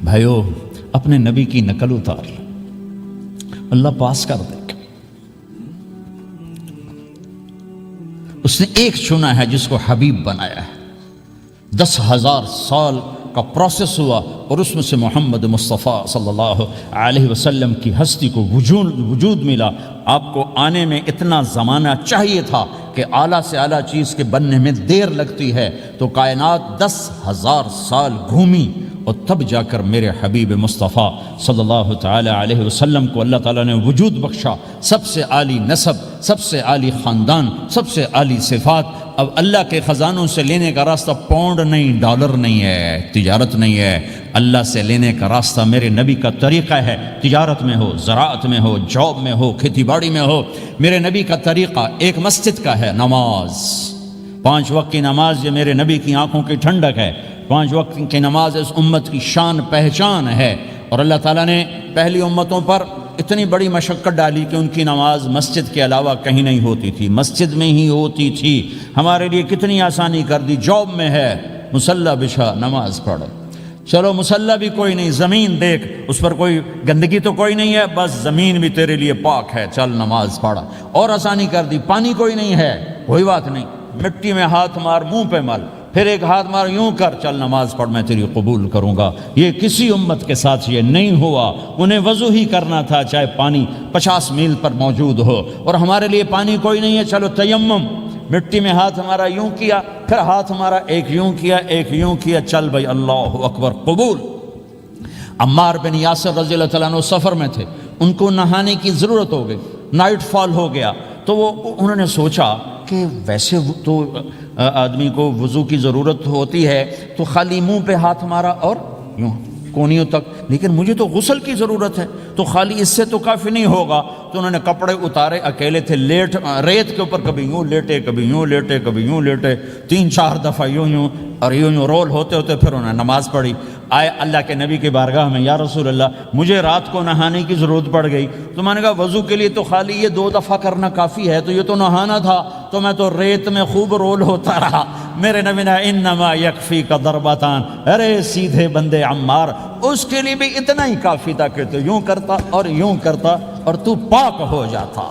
بھائیو اپنے نبی کی نقل اتار لو، اللہ پاس کر دے گا۔ اس نے ایک چنا ہے جس کو حبیب بنایا ہے، 10,000 سال کا پروسیس ہوا اور اس میں سے محمد مصطفیٰ صلی اللہ علیہ وسلم کی ہستی کو وجود ملا۔ آپ کو آنے میں اتنا زمانہ چاہیے تھا کہ اعلیٰ سے اعلیٰ چیز کے بننے میں دیر لگتی ہے، تو کائنات 10,000 سال گھومی اور تب جا کر میرے حبیب مصطفیٰ صلی اللہ تعالی علیہ وسلم کو اللہ تعالیٰ نے وجود بخشا۔ سب سے عالی نسب، سب سے عالی خاندان، سب سے عالی صفات۔ اب اللہ کے خزانوں سے لینے کا راستہ پاؤنڈ نہیں، ڈالر نہیں ہے، تجارت نہیں ہے، اللہ سے لینے کا راستہ میرے نبی کا طریقہ ہے۔ تجارت میں ہو، زراعت میں ہو، جاب میں ہو، کھیتی باڑی میں ہو، میرے نبی کا طریقہ ایک مسجد کا ہے، نماز، 5 وقت کی نماز، یہ میرے نبی کی آنکھوں کی ٹھنڈک ہے۔ 5 وقت کی نماز اس امت کی شان پہچان ہے، اور اللہ تعالیٰ نے پہلی امتوں پر اتنی بڑی مشقت ڈالی کہ ان کی نماز مسجد کے علاوہ کہیں نہیں ہوتی تھی، مسجد میں ہی ہوتی تھی۔ ہمارے لیے کتنی آسانی کر دی، جاب میں ہے، مصلی بچھا نماز پڑھ، چلو مصلی بھی کوئی نہیں، زمین دیکھ، اس پر کوئی گندگی تو کوئی نہیں ہے، بس زمین بھی تیرے لیے پاک ہے، چل نماز پڑھ۔ اور آسانی کر دی، پانی کوئی نہیں ہے، کوئی بات نہیں، مٹی میں ہاتھ مار، منہ پہ مل، پھر ایک ہاتھ مار، یوں کر، چل نماز پڑھ، میں تیری قبول کروں گا۔ یہ کسی امت کے ساتھ یہ نہیں ہوا، انہیں وضو ہی کرنا تھا چاہے پانی 50 میل پر موجود ہو، اور ہمارے لیے پانی کوئی نہیں ہے، چلو تیمم، مٹی میں ہاتھ ہمارا یوں کیا، پھر ہاتھ ہمارا ایک یوں کیا، ایک یوں کیا، چل بھائی اللہ اکبر قبول۔ عمار بن یاسر رضی اللہ تعالیٰ عنہ سفر میں تھے، ان کو نہانے کی ضرورت ہو گئی، نائٹ فال ہو گیا، تو انہوں نے سوچا کہ ویسے تو آدمی کو وضو کی ضرورت ہوتی ہے تو خالی منہ پہ ہاتھ مارا اور یوں کونیوں تک، لیکن مجھے تو غسل کی ضرورت ہے، تو خالی اس سے تو کافی نہیں ہوگا، تو انہوں نے کپڑے اتارے، اکیلے تھے، ریت کے اوپر کبھی یوں لیٹے، کبھی یوں لیٹے، کبھی یوں لیٹے، 3-4 دفعہ یوں اور یوں رول ہوتے ہوتے پھر انہوں نے نماز پڑھی۔ آئے اللہ کے نبی کی بارگاہ میں، یا رسول اللہ مجھے رات کو نہانے کی ضرورت پڑ گئی، تو میں نے کہا وضو کے لیے تو خالی یہ 2 دفعہ کرنا کافی ہے، تو یہ تو نہانا تھا، تو میں تو ریت میں خوب رول ہوتا رہا۔ میرے نبی نے انما یکفیک ضربتان، ارے سیدھے بندے عمار، اس کے لیے بھی اتنا ہی کافی تھا کہ تو یوں کرتا اور یوں کرتا اور تو پاک ہو جاتا۔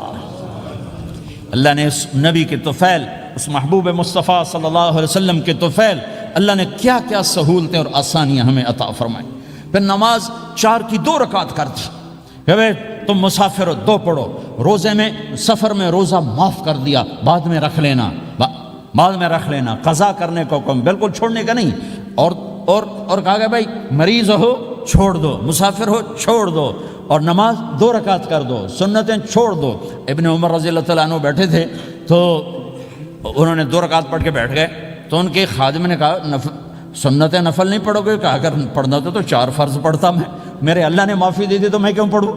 اللہ نے اس نبی کے طفیل، اس محبوب مصطفیٰ صلی اللہ علیہ وسلم کے طفیل، اللہ نے کیا کیا سہولتیں اور آسانیاں ہمیں عطا فرمائیں۔ پھر نماز 4 کی 2 رکعت کر دی کہ بھئی تم مسافر ہو 2 پڑھو، روزے میں سفر میں روزہ معاف کر دیا، بعد میں رکھ لینا، بعد میں رکھ لینا، قضا کرنے کو حکم، بالکل چھوڑنے کا نہیں، اور کہا گیا بھائی مریض ہو چھوڑ دو، مسافر ہو چھوڑ دو، اور نماز 2 رکعت کر دو، سنتیں چھوڑ دو۔ ابن عمر رضی اللہ تعالیٰ عنہ بیٹھے تھے تو انہوں نے 2 رکعت پڑھ کے بیٹھ گئے، تو ان کے خادم نے کہا سنتیں نفل نہیں پڑھو گے؟ کہا اگر پڑھنا تو 4 فرض پڑھتا میں، میرے اللہ نے معافی دے دی تو میں کیوں پڑھوں؟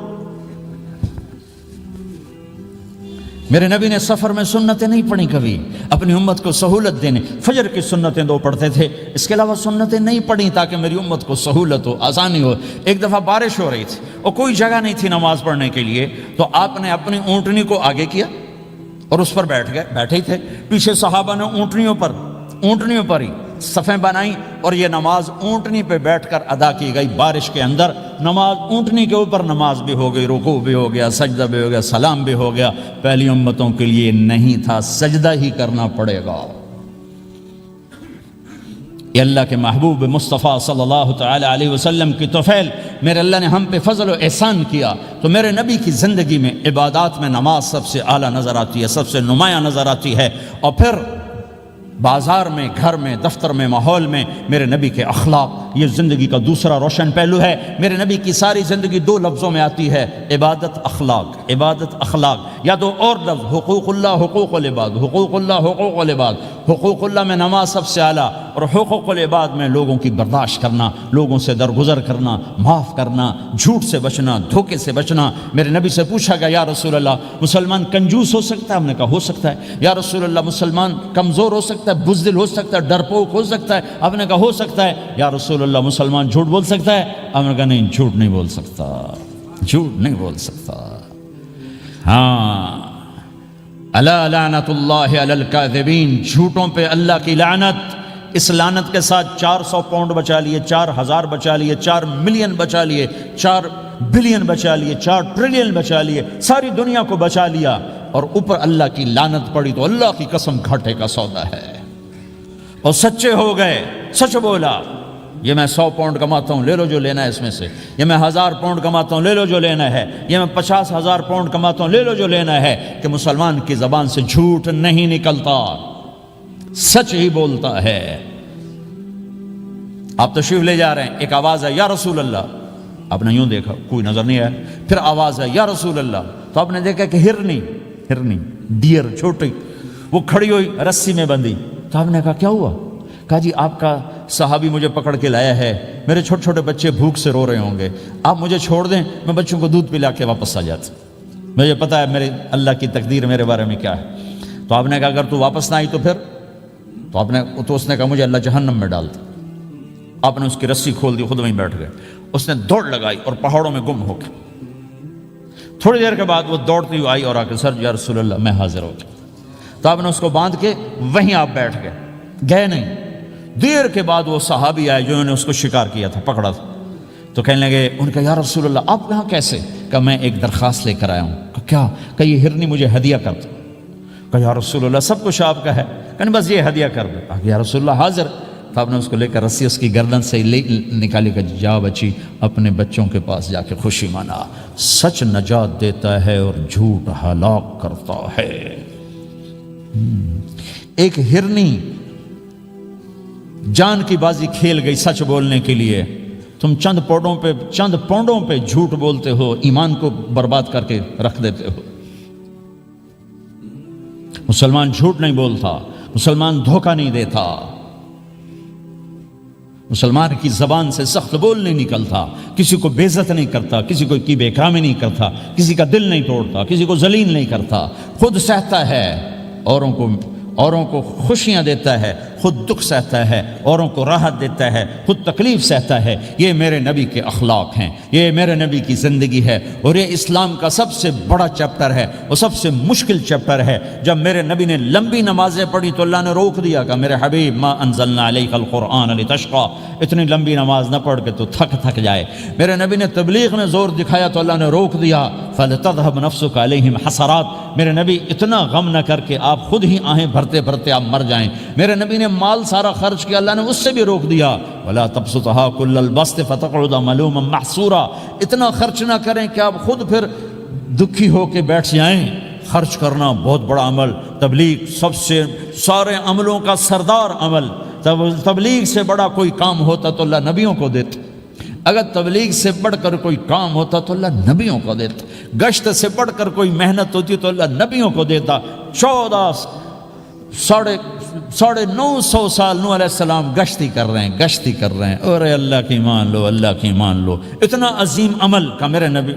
میرے نبی نے سفر میں سنتیں نہیں پڑھی کبھی، اپنی امت کو سہولت دینے، فجر کی سنتیں 2 پڑھتے تھے، اس کے علاوہ سنتیں نہیں پڑھی تاکہ میری امت کو سہولت ہو، آسانی ہو۔ ایک دفعہ بارش ہو رہی تھی اور کوئی جگہ نہیں تھی نماز پڑھنے کے لیے، تو آپ نے اپنی اونٹنی کو آگے کیا اور اس پر بیٹھ گئے، بیٹھے ہی تھے، پیچھے صحابہ نے اونٹنیوں پر ہی صفیں بنائیں، اور یہ نماز اونٹنی پہ بیٹھ کر ادا کی گئی بارش کے اندر۔ نماز اونٹنی کے اوپر نماز بھی ہو گئی، رکوع بھی ہو گیا، سجدہ بھی ہو گیا، سلام بھی ہو گیا۔ پہلی امتوں کے لیے نہیں تھا، سجدہ ہی کرنا پڑے گا۔ یہ اللہ کے محبوب مصطفیٰ صلی اللہ تعالی علیہ وسلم کی طفیل، میرے اللہ نے ہم پہ فضل و احسان کیا، تو میرے نبی کی زندگی میں عبادات میں نماز سب سے اعلیٰ نظر آتی ہے، سب سے نمایاں نظر آتی ہے، اور پھر بازار میں، گھر میں، دفتر میں، ماحول میں میرے نبی کے اخلاق، یہ زندگی کا دوسرا روشن پہلو ہے۔ میرے نبی کی ساری زندگی 2 لفظوں میں آتی ہے، عبادت اخلاق، عبادت اخلاق، یا 2 اور لفظ، حقوق اللہ حقوق العباد، حقوق اللہ حقوق العباد۔ حقوق اللہ میں نماز سب سے اعلیٰ، اور حقوق العباد میں لوگوں کی برداشت کرنا، لوگوں سے درگزر کرنا، معاف کرنا، جھوٹ سے بچنا، دھوکے سے بچنا۔ میرے نبی سے پوچھا گیا یا رسول اللہ مسلمان کنجوس ہو سکتا ہے؟ ہم نے کہا ہو سکتا ہے۔ یا رسول اللہ مسلمان کمزور ہو سکتا ہے، بزدل ہو سکتا ہے، ڈرپوک ہو سکتا ہے؟ آپ نے کہا ہو سکتا ہے۔ یا رسول اللہ مسلمان جھوٹ بول سکتا ہے؟ آپ نے کہا نہیں، جھوٹ نہیں بول سکتا، جھوٹ نہیں بول سکتا۔ ہاں، الا لعنت اللہ علی الکاذبین، جھوٹوں پہ اللہ کی لعنت۔ اس لعنت کے ساتھ 400 پاؤنڈ بچا لیے، 4000 بچا لیے، 4 ملین بچا لیے، 4 بلین بچا لیے، 4 ٹریلین بچا لیے، ساری دنیا کو بچا لیا، اور اوپر اللہ کی لعنت پڑی تو اللہ کی قسم گھاٹے کا سودا ہے۔ اور سچے ہو گئے، سچ بولا، یہ میں 100 پاؤنڈ کماتا ہوں، لے لو جو لینا ہے اس میں سے، یہ میں 1000 پاؤنڈ کماتا ہوں، لے لو جو لینا ہے، یہ میں 50,000 پاؤنڈ کماتا ہوں، لے لو جو لینا ہے، کہ مسلمان کی زبان سے جھوٹ نہیں نکلتا، سچ ہی بولتا ہے۔ آپ تشریف لے جا رہے ہیں، ایک آواز ہے یا رسول اللہ، آپ نے یوں دیکھا، کوئی نظر نہیں آیا، پھر آواز ہے یا رسول اللہ، تو آپ نے دیکھا کہ ہرنی ڈیئر چھوٹی وہ کھڑی ہوئی رسی میں بندھی، تو آپ نے کہا کیا ہوا؟ کہا جی آپ کا صحابی مجھے پکڑ کے لایا ہے، میرے چھوٹے چھوٹے بچے بھوک سے رو رہے ہوں گے، آپ مجھے چھوڑ دیں، میں بچوں کو دودھ پلا کے واپس آ جاتا، مجھے پتا ہے میرے اللہ کی تقدیر میرے بارے میں کیا ہے۔ تو آپ نے کہا اگر تو واپس نہ آئی تو پھر؟ تو اس نے کہا مجھے اللہ جہنم میں ڈال دے۔ آپ نے اس کی رسی کھول دی، خود وہیں بیٹھ گئے، اس نے دوڑ لگائی اور پہاڑوں میں گم ہو گیا۔ تھوڑی دیر کے بعد وہ دوڑتی ہوئی آئی اور آ کے سر یا رسول اللہ میں حاضر ہو گیا، تو آپ نے اس کو باندھ کے وہیں آپ بیٹھ گئے نہیں۔ دیر کے بعد وہ صحابی آئے جنہوں نے اس کو شکار کیا تھا، پکڑا تھا، تو کہنے لگے، ان کا یا رسول اللہ آپ یہاں کیسے؟ کہا میں ایک درخواست لے کر آیا ہوں۔ کہا کیا؟ کہ یہ ہرنی مجھے ہدیہ کر دو۔ کہا یا رسول اللہ سب کچھ آپ کا ہے، کہ بس یہ ہدیہ کر دو۔ کہا یا رسول اللہ حاضر۔ تو آپ نے اس کو لے کر رسی اس کی گردن سے نکالی، کہ جا بچی اپنے بچوں کے پاس جا کے خوشی منا، سچ نجات دیتا ہے اور جھوٹ ہلاک کرتا ہے۔ ایک ہرنی جان کی بازی کھیل گئی سچ بولنے کے لیے، تم چند پونڈوں پہ جھوٹ بولتے ہو، ایمان کو برباد کر کے رکھ دیتے ہو۔ مسلمان جھوٹ نہیں بولتا، مسلمان دھوکہ نہیں دیتا، مسلمان کی زبان سے سخت بول نہیں نکلتا، کسی کو بے عزت نہیں کرتا، کسی کو کی بے اکرامی نہیں کرتا، کسی کا دل نہیں توڑتا، کسی کو ذلیل نہیں کرتا، خود سہتا ہے، اوروں کو خوشیاں دیتا ہے، خود دکھ سہتا ہے، اوروں کو راحت دیتا ہے، خود تکلیف سہتا ہے۔ یہ میرے نبی کے اخلاق ہیں، یہ میرے نبی کی زندگی ہے، اور یہ اسلام کا سب سے بڑا چیپٹر ہے اور سب سے مشکل چیپٹر ہے۔ جب میرے نبی نے لمبی نمازیں پڑھی تو اللہ نے روک دیا کہ میرے حبیب ما انزلنا علیک القرآن لتشقى، اتنی لمبی نماز نہ پڑھ کے تو تھک جائے۔ میرے نبی نے تبلیغ میں زور دکھایا تو اللہ نے روک دیا، فلتذهب نفسك علیہم حسرات، میرے نبی اتنا غم نہ کر کے آپ خود ہی آہیں بھرتے آپ مر جائیں۔ میرے نبی نے مال سارا خرچ کیا، اللہ نے اس سے بھی روک دیا، ولا تبسطها كل البسط فتقعد ملوما محسورا، اتنا خرچ نہ کریں کہ آپ خود پھر دکھی ہو کے بیٹھ جائیں۔ خرچ کرنا بہت بڑا عمل، تبلیغ سب سے سارے عملوں کا سردار عمل، تبلیغ سے بڑا کوئی کام ہوتا تو اللہ نبیوں کو دیتا، اگر تبلیغ سے بڑھ کر کوئی کام ہوتا تو اللہ نبیوں کو دیتا، گشت سے بڑھ کر کوئی محنت ہوتی تو اللہ نبیوں کو دیتا۔ 950 سال نوح علیہ السلام گشتی کر رہے ہیں، اور اللہ کی مان لو، اللہ کی مان لو، اتنا عظیم عمل کا میرے نبی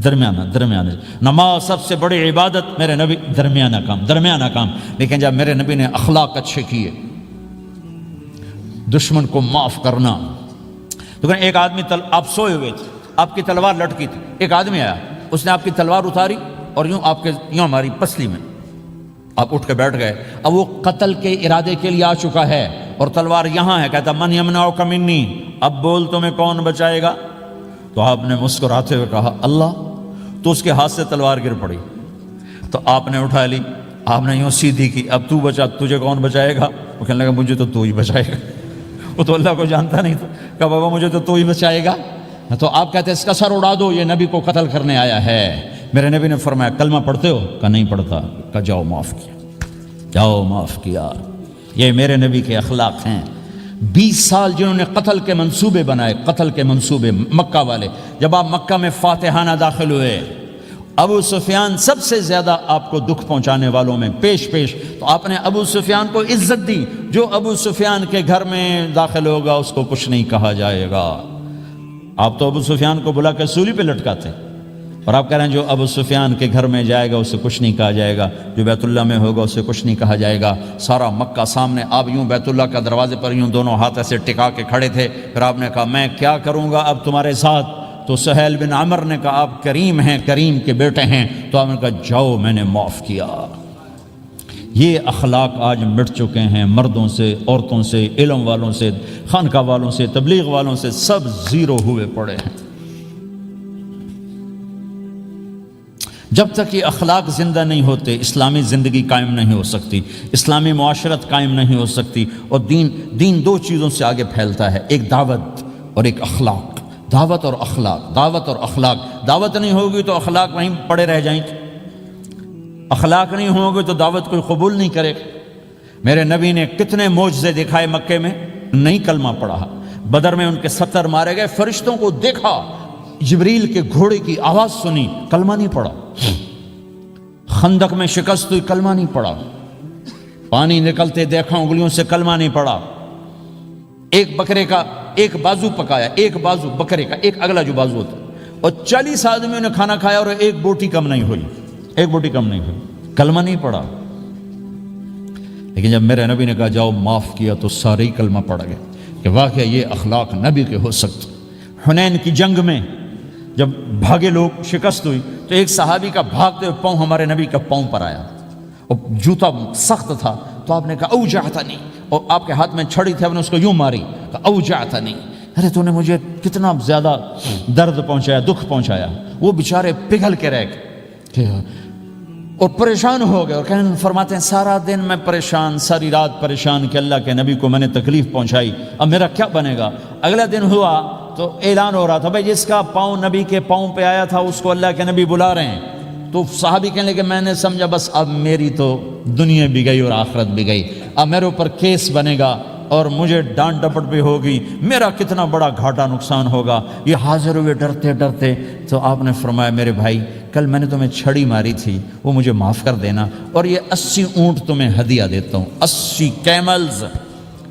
درمیانہ نماز سب سے بڑی عبادت، میرے نبی درمیانہ کام، لیکن جب میرے نبی نے اخلاق اچھے کیے، دشمن کو معاف کرنا۔ لیکن ایک آدمی آپ سوئے ہوئے تھے، آپ کی تلوار لٹکی تھی، ایک آدمی آیا، اس نے آپ کی تلوار اتاری اور یوں ہماری پسلی میں، آپ اٹھ کے بیٹھ گئے۔ اب وہ قتل کے ارادے کے لیے آ چکا ہے اور تلوار یہاں ہے، کہتا من یمنعک منی، اب بول تمہیں کون بچائے گا؟ تو آپ نے مسکراتے ہوئے کہا اللہ، تو اس کے ہاتھ سے تلوار گر پڑی، تو آپ نے اٹھا لی، آپ نے یوں سیدھی کی، اب تو بچا، تجھے کون بچائے گا؟ وہ کہنے لگا مجھے تو ہی بچائے گا، وہ تو اللہ کو جانتا نہیں تھا، کہا بابا مجھے تو ہی بچائے گا۔ تو آپ کہتے ہیں اس کا سر اڑا دو، یہ نبی کو قتل کرنے آیا ہے۔ میرے نبی نے فرمایا کلمہ پڑھتے ہو؟ کہا نہیں پڑھتا۔ کہا جاؤ معاف کیا۔ یہ میرے نبی کے اخلاق ہیں۔ 20 سال جنہوں نے قتل کے منصوبے بنائے، مکہ والے، جب آپ مکہ میں فاتحانہ داخل ہوئے، ابو سفیان سب سے زیادہ آپ کو دکھ پہنچانے والوں میں پیش، تو آپ نے ابو سفیان کو عزت دی۔ جو ابو سفیان کے گھر میں داخل ہوگا اس کو کچھ نہیں کہا جائے گا۔ آپ تو ابو سفیان کو بلا کے سولی پہ لٹکاتے، اور آپ کہہ رہے ہیں جو ابو سفیان کے گھر میں جائے گا اسے کچھ نہیں کہا جائے گا، جو بیت اللہ میں ہوگا اسے کچھ نہیں کہا جائے گا۔ سارا مکہ سامنے، آپ یوں بیت اللہ کا دروازے پر یوں دونوں ہاتھ ایسے ٹکا کے کھڑے تھے۔ پھر آپ نے کہا میں کیا کروں گا اب تمہارے ساتھ؟ تو سہیل بن عمر نے کہا آپ کریم ہیں، کریم کے بیٹے ہیں، تو آپ نے کہا جاؤ میں نے معاف کیا۔ یہ اخلاق آج مٹ چکے ہیں، مردوں سے، عورتوں سے، علم والوں سے، خانقاہ والوں سے، تبلیغ والوں سے، سب زیرو ہوئے پڑے ہیں۔ جب تک یہ اخلاق زندہ نہیں ہوتے اسلامی زندگی قائم نہیں ہو سکتی، اسلامی معاشرت قائم نہیں ہو سکتی، اور دین دو چیزوں سے آگے پھیلتا ہے، ایک دعوت اور ایک اخلاق۔ دعوت اور اخلاق، دعوت اور اخلاق۔ دعوت نہیں ہوگی تو اخلاق وہیں پڑے رہ جائیں گے، اخلاق نہیں ہوں گے تو دعوت کوئی قبول نہیں کرے گا۔ میرے نبی نے کتنے معجزے دکھائے مکے میں، نہیں کلمہ پڑھا۔ بدر میں ان کے 70 مارے گئے، فرشتوں کو دیکھا، جبریل کے گھوڑے کی آواز سنی، کلمہ نہیں پڑھا۔ خندق میں شکست ہوئی، کلمہ نہیں پڑھا۔ پانی نکلتے دیکھا انگلیوں سے، کلمہ نہیں پڑھا۔ ایک بکرے کا ایک بازو پکایا، ایک بازو بکرے کا، ایک اگلا جو بازو ہوتا، اور 40 آدمیوں نے کھانا کھایا اور ایک بوٹی کم نہیں ہوئی، ایک بوٹی کم نہیں ہوئی، کلمہ نہیں پڑھا۔ لیکن جب میرے نبی نے کہا جاؤ معاف کیا تو سارے ہی کلمہ پڑھ گئے کہ واقعہ یہ اخلاق نبی کے ہو سکتے۔ حنین کی جنگ میں جب بھاگے لوگ، شکست ہوئی، تو ایک صحابی کا بھاگتے ہوئے پاؤں ہمارے نبی کا پاؤں پر آیا، اور جوتا سخت تھا، تو آپ نے کہا اوجعتنی، اور آپ کے ہاتھ میں چھڑی تھی، آپ نے اس کو یوں ماری، کہا اوجعتنی، ارے تو نے مجھے کتنا زیادہ درد پہنچایا، دکھ پہنچایا۔ وہ بیچارے پگھل کے رہ گئے اور پریشان ہو گئے، اور فرماتے ہیں سارا دن میں پریشان، ساری رات پریشان کہ اللہ کے نبی کو میں نے تکلیف پہنچائی، اب میرا کیا بنے گا۔ اگلا دن ہوا تو اعلان ہو رہا تھا بھائی جس کا پاؤں نبی کے پاؤں پہ آیا تھا اس کو اللہ کے نبی بلا رہے ہیں۔ تو صحابی کہنے لگے میں نے سمجھا بس اب میری تو دنیا بھی گئی اور آخرت بھی گئی، اب میرے اوپر کیس بنے گا اور مجھے ڈانٹ ڈپٹ بھی ہوگی، میرا کتنا بڑا گھاٹا نقصان ہوگا۔ یہ حاضر ہوئے ڈرتے ڈرتے، تو آپ نے فرمایا میرے بھائی کل میں نے تمہیں چھڑی ماری تھی، وہ مجھے معاف کر دینا، اور یہ 80 اونٹ تمہیں ہدیہ دیتا ہوں، 80 کیملز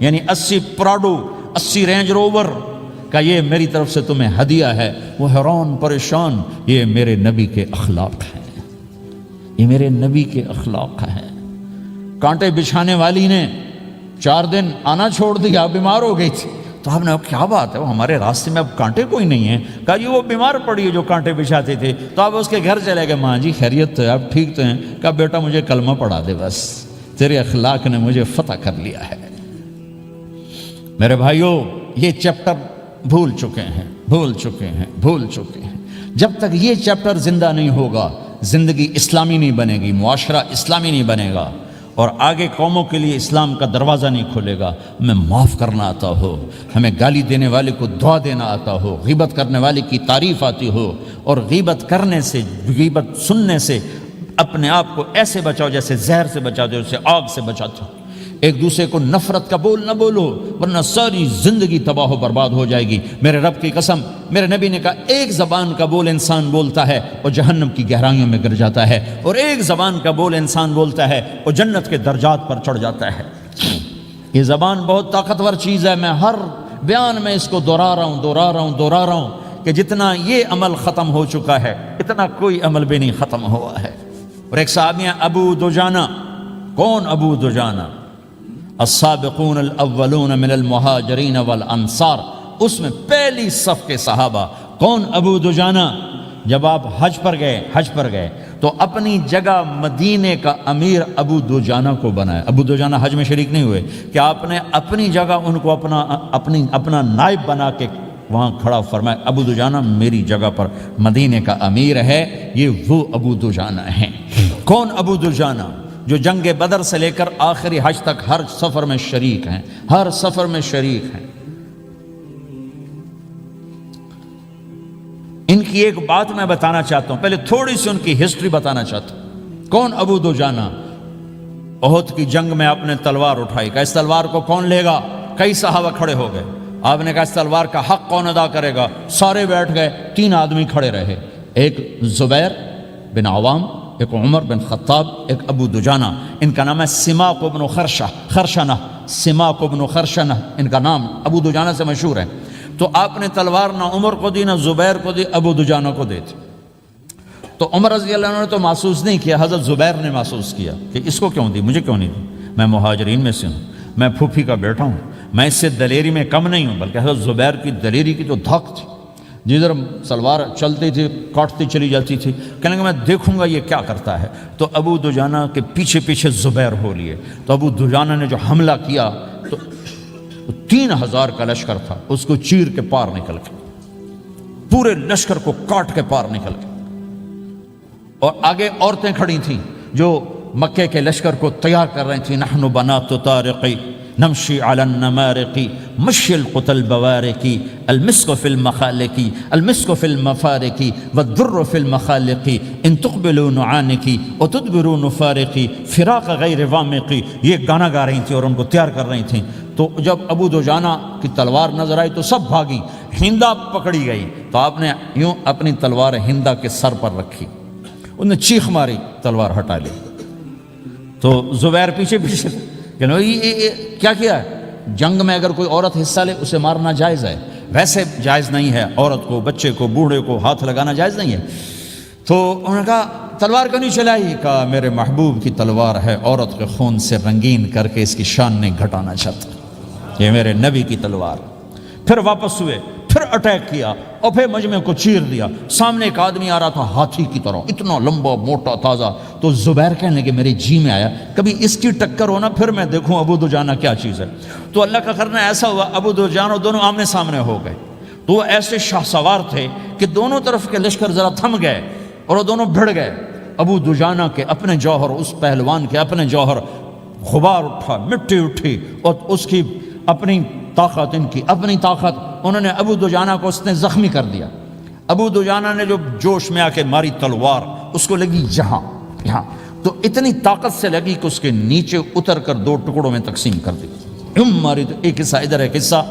یعنی 80 پراڈو، 80 رینج روور کا یہ میری طرف سے تمہیں ہدیہ ہے۔ وہ حیران پریشان، یہ میرے نبی کے اخلاق ہیں، یہ میرے نبی کے اخلاق ہیں۔ کانٹے بچھانے والی نے 4 دن آنا چھوڑ دیا، بیمار ہو گئی تھی، تو آپ نے کیا بات ہے، وہ ہمارے راستے میں اب کانٹے کوئی نہیں ہیں، کہا جی وہ بیمار پڑی ہے جو کانٹے بچھاتے تھے، تو آپ اس کے گھر چلے گئے، ماں جی خیریت تو ہے، آپ ٹھیک تو ہیں؟ کہا بیٹا مجھے کلمہ پڑھا دے، بس تیرے اخلاق نے مجھے فتح کر لیا ہے۔ میرے بھائیوں یہ چیپٹر بھول چکے ہیں، بھول چکے ہیں، بھول چکے ہیں۔ جب تک یہ چیپٹر زندہ نہیں ہوگا زندگی اسلامی نہیں بنے گی، معاشرہ اسلامی نہیں بنے گا، اور آگے قوموں کے لیے اسلام کا دروازہ نہیں کھلے گا۔ ہمیں معاف کرنا آتا ہو، ہمیں گالی دینے والے کو دعا دینا آتا ہو، غیبت کرنے والے کی تعریف آتی ہو، اور غیبت کرنے سے، غیبت سننے سے اپنے آپ کو ایسے بچاؤ جیسے زہر سے بچاتے ہو، اسے آگ سے بچاتے ہو۔ ایک دوسرے کو نفرت کا بول نہ بولو ورنہ ساری زندگی تباہ و برباد ہو جائے گی۔ میرے رب کی قسم، میرے نبی نے کہا ایک زبان کا بول انسان بولتا ہے اور جہنم کی گہرائیوں میں گر جاتا ہے، اور ایک زبان کا بول انسان بولتا ہے اور جنت کے درجات پر چڑھ جاتا ہے۔ یہ زبان بہت طاقتور چیز ہے، میں ہر بیان میں اس کو دہرا رہا ہوں کہ جتنا یہ عمل ختم ہو چکا ہے اتنا کوئی عمل بھی نہیں ختم ہوا ہے۔ اور ایک صحابی ہیں ابو دجانہ۔ کون ابو دجانہ؟ السابقون الاولون من المہاجرین والانصار، اس میں پہلی صف کے صحابہ۔ کون ابو دجانہ؟ جب آپ حج پر گئے تو اپنی جگہ مدینے کا امیر ابو دجانہ کو بنایا۔ ابو دجانہ حج میں شریک نہیں ہوئے کہ آپ نے اپنی جگہ ان کو اپنا نائب بنا کے وہاں کھڑا فرمایا ابو دجانہ میری جگہ پر مدینے کا امیر ہے، یہ وہ ابو دجانہ ہیں۔ کون ابو دجانہ؟ جو جنگ بدر سے لے کر آخری حج تک ہر سفر میں شریک ہیں، ہر سفر میں شریک ہیں۔ ان کی ایک بات میں بتانا چاہتا ہوں، پہلے تھوڑی سی ان کی ہسٹری بتانا چاہتا ہوں۔ کون ابو دجانہ؟ احد کی جنگ میں آپ نے تلوار اٹھائی، کہا اس تلوار کو کون لے گا؟ کئی صحابہ کھڑے ہو گئے۔ آپ نے کہا اس تلوار کا حق کون ادا کرے گا؟ سارے بیٹھ گئے، 3 آدمی کھڑے رہے، ایک زبیر بن عوام، ایک عمر بن خطاب، ایک ابو دجانہ۔ ان کا نام ہے سماق بن خرشنہ، سماق بن خرشنہ ان کا نام ابو دجانہ سے مشہور ہے۔ تو آپ نے تلوار نہ عمر کو دی، نہ زبیر کو دی، ابو دجانہ کو دی تھی۔ تو عمر رضی اللہ عنہ نے تو محسوس نہیں کیا، حضرت زبیر نے محسوس کیا کہ اس کو کیوں دی، مجھے کیوں نہیں دی؟ میں مہاجرین میں سے ہوں، میں پھوپھی کا بیٹا ہوں، میں اس سے دلیری میں کم نہیں ہوں، بلکہ حضرت زبیر کی دلیری کی تو دھک تھی۔ جدھر سلوار چلتی تھی کاٹتی چلی جاتی تھی، کہنے لگا میں دیکھوں گا یہ کیا کرتا ہے۔ تو ابو دجانہ کے پیچھے پیچھے زبیر ہو لیے، تو ابو دجانہ نے جو حملہ کیا تو 3000 کا لشکر تھا، اس کو چیر کے پار نکل گئے، پورے لشکر کو کاٹ کے پار نکل گئے۔ اور آگے عورتیں کھڑی تھیں جو مکے کے لشکر کو تیار کر رہی تھیں، نحن بنات طارقی نمشی علی النمارقی مشی القتل بوارقی المسک فی المخالقی المسک فی المفارقی والدر فی المخالقی ان تقبلوا نعانقی وتدبروا نفارقی فراق غیر وامقی، یہ گانا گا رہی تھیں اور ان کو تیار کر رہی تھیں۔ تو جب ابو دجانہ کی تلوار نظر آئی تو سب بھاگیں، ہندا پکڑی گئی تو آپ نے یوں اپنی تلوار ہندا کے سر پر رکھی، انہوں نے چیخ ماری، تلوار ہٹا لی۔ تو زبیر پیچھے پیچھے کہ یہ کیا کیا ہے؟ جنگ میں اگر کوئی عورت حصہ لے اسے مارنا جائز ہے، ویسے جائز نہیں ہے، عورت کو، بچے کو، بوڑھے کو ہاتھ لگانا جائز نہیں ہے۔ تو انہوں نے کہا تلوار کیوں نہیں چلائی؟ کہا میرے محبوب کی تلوار ہے، عورت کے خون سے رنگین کر کے اس کی شان نہیں گھٹانا چاہتا، یہ میرے نبی کی تلوار۔ پھر واپس ہوئے، پھر اٹیک کیا اور پھر مجمع کو چیر دیا۔ سامنے ایک آدمی آ رہا تھا ہاتھی کی طرح، اتنا لمبا موٹا تازہ، تو زبیر کہنے لگے میرے جی میں آیا کبھی اس کی ٹکر ہونا پھر میں دیکھوں ابو دجانہ کیا چیز ہے۔ تو اللہ کا کرنا ایسا ہوا ابو دجانہ دونوں آمنے سامنے ہو گئے، تو وہ ایسے شاہ سوار تھے کہ دونوں طرف کے لشکر ذرا تھم گئے اور وہ دونوں بھڑ گئے۔ ابو دجانہ کے اپنے جوہر، اس پہلوان کے اپنے جوہر، غبار اٹھا، مٹی اٹھی، اور اس کی اپنی طاقت، ان کی اپنی طاقت، انہوں نے ابو دجانہ کو اس نے زخمی کر دیا۔ ابو دجانہ نے جو جوش میں آ کے ماری تلوار، اس کو لگی یہاں، تو اتنی طاقت سے لگی کہ اس کے نیچے اتر کر 2 ٹکڑوں میں تقسیم کر دی، یوں ماری تو ایک حصہ ادھر ایک حصہ،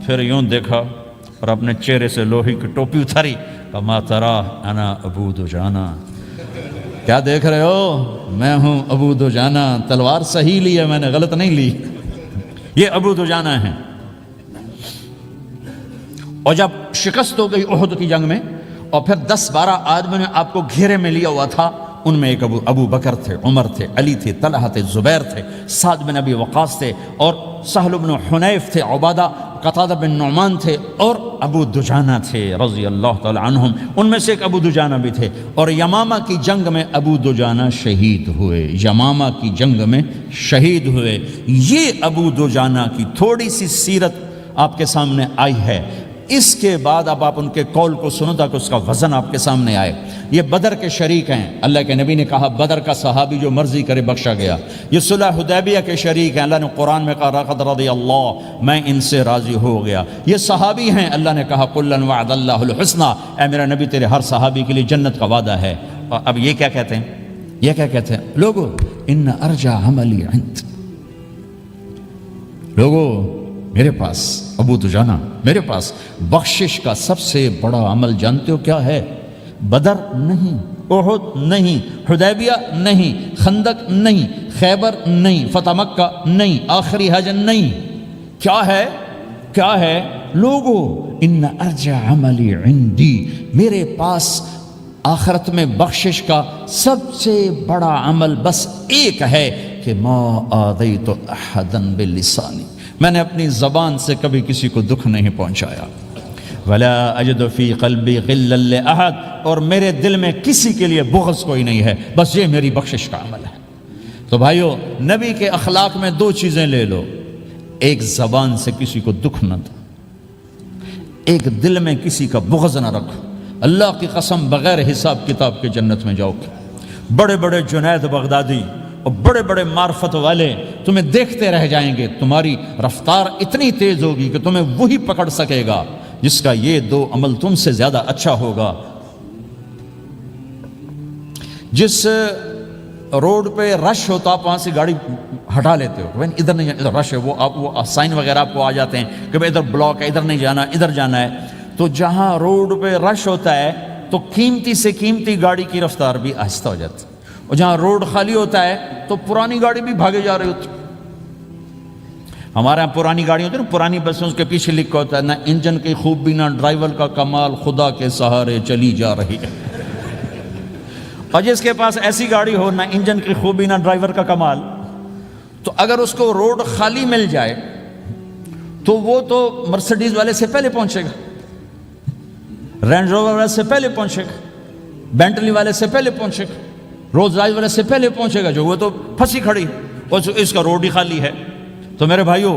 پھر یوں دیکھا اور اپنے چہرے سے لوہی کی ٹوپی اتاری، کما ترا انا ابو دجانہ، کیا دیکھ رہے ہو؟ میں ہوں ابو دجانہ، تلوار صحیح لی ہے میں نے، غلط نہیں لی، یہ ابو دجانہ ہیں۔ اور جب شکست ہو گئی احد کی جنگ میں، اور پھر 10-12 آدمیوں نے آپ کو گھیرے میں لیا ہوا تھا، ان میں ایک ابو بکر تھے، عمر تھے، علی تھے، طلحہ تھے، زبیر تھے، سعد بن ابی وقاص تھے، اور سہل بن حنیف تھے، عبادہ قتادہ بن نعمان تھے، اور ابو دجانہ تھے رضی اللہ تعالی عنہم، ان میں سے ایک ابو دجانہ بھی تھے۔ اور یمامہ کی جنگ میں ابو دجانہ شہید ہوئے، یمامہ کی جنگ میں شہید ہوئے۔ یہ ابو دجانہ کی تھوڑی سی سیرت آپ کے سامنے آئی ہے۔ اس کے بعد اب آپ ان کے قول کو سنو تاکہ اس کا وزن آپ کے سامنے آئے۔ یہ بدر کے شریک ہیں، اللہ کے نبی نے کہا بدر کا صحابی جو مرضی کرے بخشا گیا۔ یہ صلح حدیبیہ کے شریک ہیں، اللہ نے قرآن میں کہا لقد رضی اللہ، میں ان سے راضی ہو گیا۔ یہ صحابی ہیں، اللہ نے کہا کلا وعد اللہ الحسنی، اے میرا نبی تیرے ہر صحابی کے لیے جنت کا وعدہ ہے۔ اور اب یہ کیا کہتے ہیں؟ یہ کیا کہتے ہیں؟ لوگو ان ارجع عملی عند، لوگو میرے پاس، ابو دجانہ میرے پاس بخشش کا سب سے بڑا عمل جانتے ہو کیا ہے؟ بدر نہیں، احد نہیں، حدیبیہ نہیں، خندق نہیں، خیبر نہیں، فتح مکہ نہیں، آخری حج نہیں، کیا ہے؟ کیا ہے؟ لوگو ان ارجع عملی عندی، میرے پاس آخرت میں بخشش کا سب سے بڑا عمل بس ایک ہے کہ ما آذیت احدا بلسانی، میں نے اپنی زبان سے کبھی کسی کو دکھ نہیں پہنچایا۔ ولا اجد فی قلبی غلا لاحد، اور میرے دل میں کسی کے لیے بغض کوئی نہیں ہے، بس یہ میری بخشش کا عمل ہے۔ تو بھائیو، نبی کے اخلاق میں 2 چیزیں لے لو، ایک زبان سے کسی کو دکھ نہ دو، ایک دل میں کسی کا بغض نہ رکھو۔ اللہ کی قسم بغیر حساب کتاب کے جنت میں جاؤ گے۔ بڑے بڑے جنید بغدادی اور بڑے بڑے معرفت والے تمہیں دیکھتے رہ جائیں گے، تمہاری رفتار اتنی تیز ہوگی کہ تمہیں وہی پکڑ سکے گا جس کا یہ 2 عمل تم سے زیادہ اچھا ہوگا۔ جس روڈ پہ رش ہوتا آپ وہاں سے گاڑی ہٹا لیتے ہو، ادھر نہیں جانا، ادھر رش ہے، وہ سائن وغیرہ آپ کو آ جاتے ہیں کہ ادھر بلاک ہے، ادھر نہیں جانا، ادھر جانا ہے۔ تو جہاں روڈ پہ رش ہوتا ہے تو قیمتی سے قیمتی گاڑی کی رفتار بھی آہستہ ہو جاتی ہے، اور جہاں روڈ خالی ہوتا ہے تو پرانی گاڑی بھی بھاگے جا رہی ہوتی ہے۔ ہمارے یہاں پرانی گاڑی ہوتی ہے نا، پرانی بسوں کے پیچھے لکھا ہوتا ہے نہ انجن کی خوبی نہ ڈرائیور کا کمال، خدا کے سہارے چلی جا رہی ہے۔ اور جس کے پاس ایسی گاڑی ہو، نہ انجن کی خوبی نہ ڈرائیور کا کمال، تو اگر اس کو روڈ خالی مل جائے تو وہ تو مرسڈیز والے سے پہلے پہنچے گا۔ رینج روور والے سے پہلے پہنچے گا، بینٹلی والے سے پہلے پہنچے گا، رولز رائس والے سے پہلے پہنچے گا، جو وہ تو پھنسی کھڑی، اس کا روڈ ہی خالی ہے۔ تو میرے بھائیوں